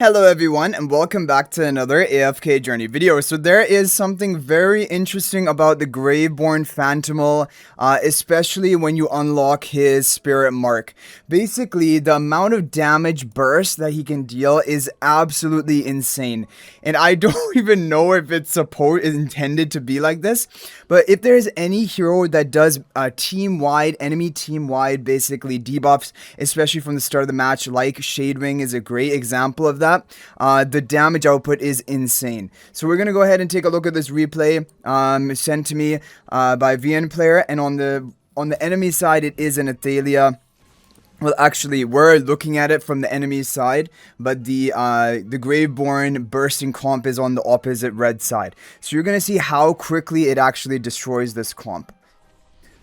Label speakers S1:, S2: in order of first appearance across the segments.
S1: Hello everyone and welcome back to another AFK journey video. So there is something very interesting about the Graveborn Phantimal, especially when you unlock his spirit mark. Basically, the amount of damage burst that he can deal is absolutely insane. And I don't even know if it's intended to be like this, but if there's any hero that does enemy team-wide basically debuffs, especially from the start of the match, like Shadewing is a great example of that. The damage output is insane. So we're gonna go ahead and take a look at this replay sent to me by VN player, and on the enemy side it is an Athalia. Well, actually, we're looking at it from the enemy side, but the Graveborn bursting comp is on the opposite red side. So you're gonna see how quickly it actually destroys this comp.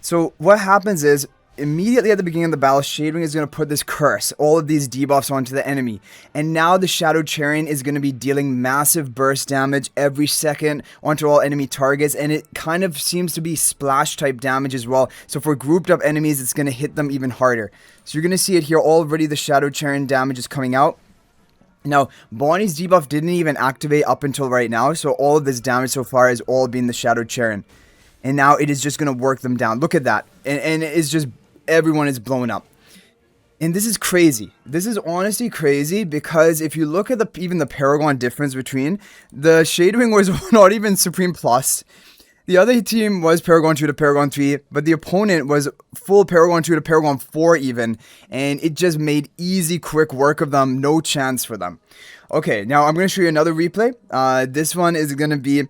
S1: So what happens is, immediately at the beginning of the battle, Shadewing is going to put this curse, all of these debuffs onto the enemy. And now the Shadow CHARON is going to be dealing massive burst damage every second onto all enemy targets. And it kind of seems to be splash type damage as well. So for grouped up enemies, it's going to hit them even harder. So you're going to see it here already. The Shadow CHARON damage is coming out. Now, Bonnie's debuff didn't even activate up until right now. So all of this damage so far has all been the Shadow CHARON. And now it is just going to work them down. Look at that. And it's just... everyone is blown up. And this is crazy. This is honestly crazy because if you look at even the Paragon difference between, the Shadewing was not even Supreme Plus. The other team was Paragon 2 to Paragon 3, but the opponent was full Paragon 2 to Paragon 4 even, and it just made easy, quick work of them. No chance for them. Okay, now I'm going to show you another replay. This one is going to be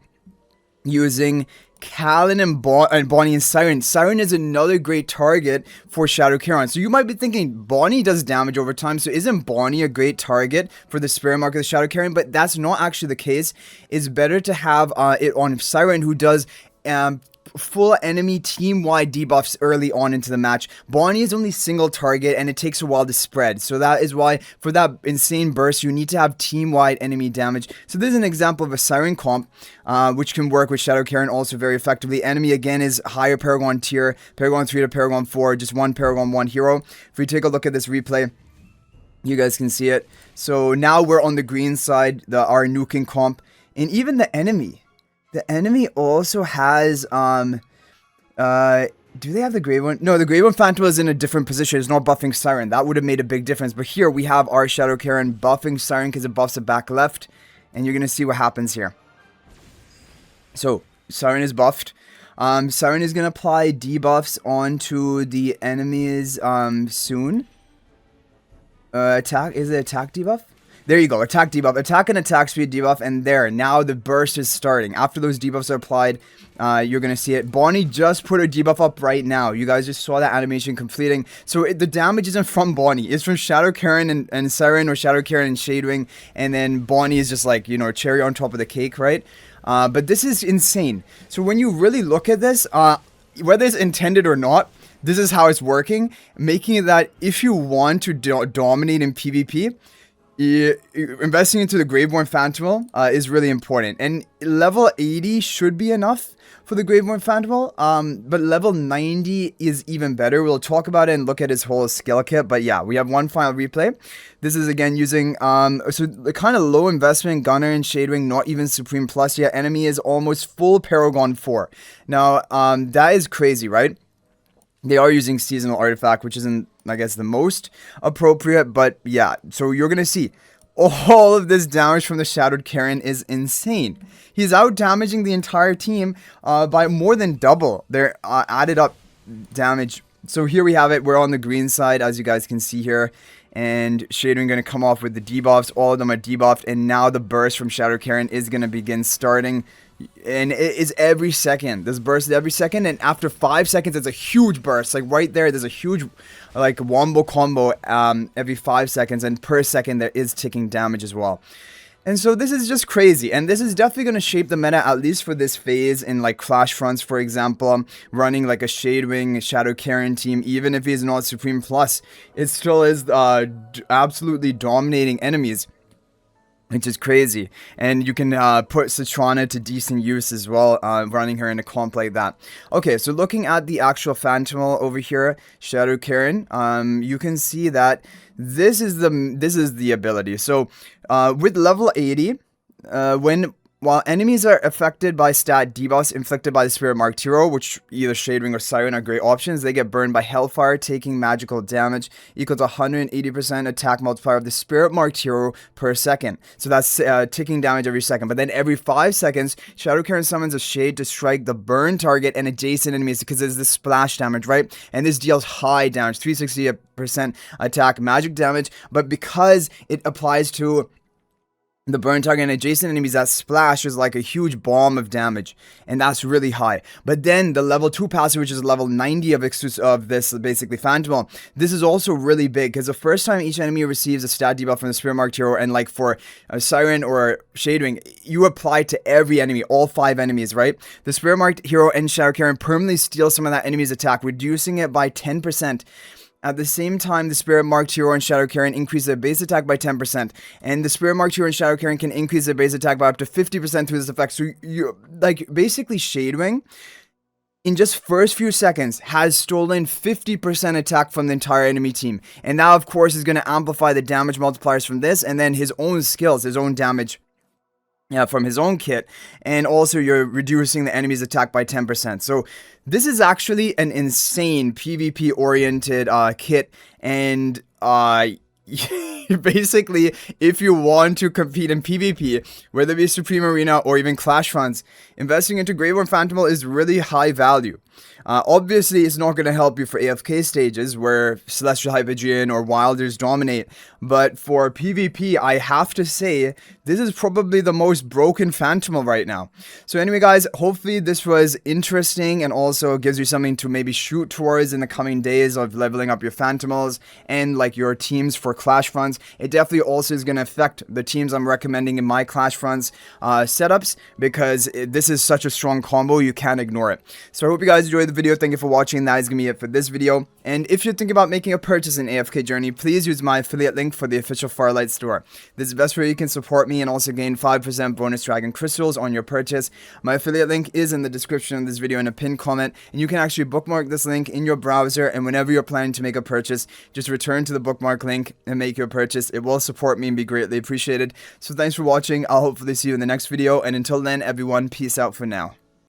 S1: using Callan and Bonnie and Cyran. Cyran is another great target for Shadow CHARON. So you might be thinking, Bonnie does damage over time, so isn't Bonnie a great target for the spirit mark of the Shadow CHARON? But that's not actually the case. It's better to have it on Cyran, who does full enemy team-wide debuffs early on into the match. Bonnie is only single target and it takes a while to spread. So that is why for that insane burst you need to have team-wide enemy damage. So this is an example of a Cyran comp which can work with Shadow CHARON also very effectively. Enemy again is higher Paragon tier, Paragon 3 to Paragon 4, just one Paragon 1 hero. If we take a look at this replay, you guys can see it. So now we're on the green side, our nuking comp, and even the enemy. The enemy also has, do they have the Graveborn? No, the Graveborn Phantimal is in a different position. It's not buffing Cyran. That would have made a big difference. But here we have our Shadow CHARON buffing Cyran because it buffs it back left. And you're going to see what happens here. So, Cyran is buffed. Cyran is going to apply debuffs onto the enemies soon. Is it attack debuff? There you go, attack debuff, attack and attack speed debuff, and there, now the burst is starting. After those debuffs are applied, you're going to see it. Bonnie just put her debuff up right now. You guys just saw that animation completing. So the damage isn't from Bonnie. It's from Shadow CHARON and Cyran, or Shadow CHARON and Shadewing, and then Bonnie is just like, you know, cherry on top of the cake, right? But this is insane. So when you really look at this, whether it's intended or not, this is how it's working, making it that if you want to dominate in PvP, investing into the Graveborn Phantimal is really important, and level 80 should be enough for the Graveborn Phantimal, but level 90 is even better. We'll talk about it and look at his whole skill kit, but yeah, we have one final replay. This is again using, so the kind of low investment Gunner and Shadewing, not even Supreme Plus yet. Enemy is almost full Paragon 4. Now, that is crazy, right? They are using Seasonal Artifact, which isn't, I guess, the most appropriate, but yeah. So you're going to see all of this damage from the Shadow CHARON is insane. He's out damaging the entire team by more than double their added up damage. So here we have it. We're on the green side, as you guys can see here. And Shadewing going to come off with the debuffs. All of them are debuffed. And now the burst from Shadow CHARON is going to begin starting. And it is every second. This burst is every second. And after 5 seconds, it's a huge burst. Like right there, there's a huge like wombo combo every 5 seconds. And per second, there is ticking damage as well. And so this is just crazy, and this is definitely going to shape the meta, at least for this phase in like Clash Fronts, for example. Running like a Shadewing, Shadow CHARON team, even if he's not Supreme Plus, it still is absolutely dominating enemies. which is crazy. And you can put Citrana to decent use as well, running her in a comp like that. Okay, so looking at the actual Phantimal over here, Shadow Karen, you can see that this is the ability. So with level 80, while enemies are affected by stat debuffs inflicted by the Spirit Marked Hero, which either Shadewing or Cyran are great options, they get burned by Hellfire, taking magical damage equal to 180% attack multiplier of the Spirit Marked Hero per second. So that's ticking damage every second. But then every 5 seconds, Shadow Karen summons a Shade to strike the burn target and adjacent enemies because it's the splash damage, right? And this deals high damage, 360% attack magic damage, but because it applies to the burn target and adjacent enemies, that splash is like a huge bomb of damage, and that's really high. But then the level 2 passive, which is level 90 of this basically Phantimal, this is also really big because the first time each enemy receives a stat debuff from the Spirit Marked Hero, and like for Cyran or Shadewing, you apply to every enemy, all 5 enemies, right? The Spirit Marked Hero and Shadow Karen permanently steal some of that enemy's attack, reducing it by 10%. At the same time, the Spirit Marked Hero and Shadow Karen increase their base attack by 10%, and the Spirit Marked Hero and Shadow Karen can increase their base attack by up to 50% through this effect. So you like basically Shadewing in just first few seconds has stolen 50% attack from the entire enemy team, and now of course is going to amplify the damage multipliers from this, and then his own skills, his own damage. Yeah, from his own kit, and also you're reducing the enemy's attack by 10%. So this is actually an insane PvP oriented kit, and basically, if you want to compete in PvP, whether it be Supreme Arena or even Clash Funds, investing into Graveborn Phantimal is really high value. Obviously, it's not going to help you for AFK stages where Celestial Hypogean or Wilders dominate, but for PvP, I have to say, this is probably the most broken Phantimal right now. So anyway, guys, hopefully this was interesting and also gives you something to maybe shoot towards in the coming days of leveling up your Phantimals and like your teams for Clash Funds. It definitely also is going to affect the teams I'm recommending in my Clash Funds setups, because this is such a strong combo, you can't ignore it. So I hope you guys enjoyed the video. Thank you for watching. That is going to be it for this video. And if you're thinking about making a purchase in AFK Journey, please use my affiliate link for the official Farlight store. This is the best way you can support me and also gain 5% bonus Dragon Crystals on your purchase. My affiliate link is in the description of this video in a pinned comment, and you can actually bookmark this link in your browser, and whenever you're planning to make a purchase, just return to the bookmark link and make your purchase. It will support me and be greatly appreciated. So thanks for watching. I'll hopefully see you in the next video, and until then, everyone, peace out for now.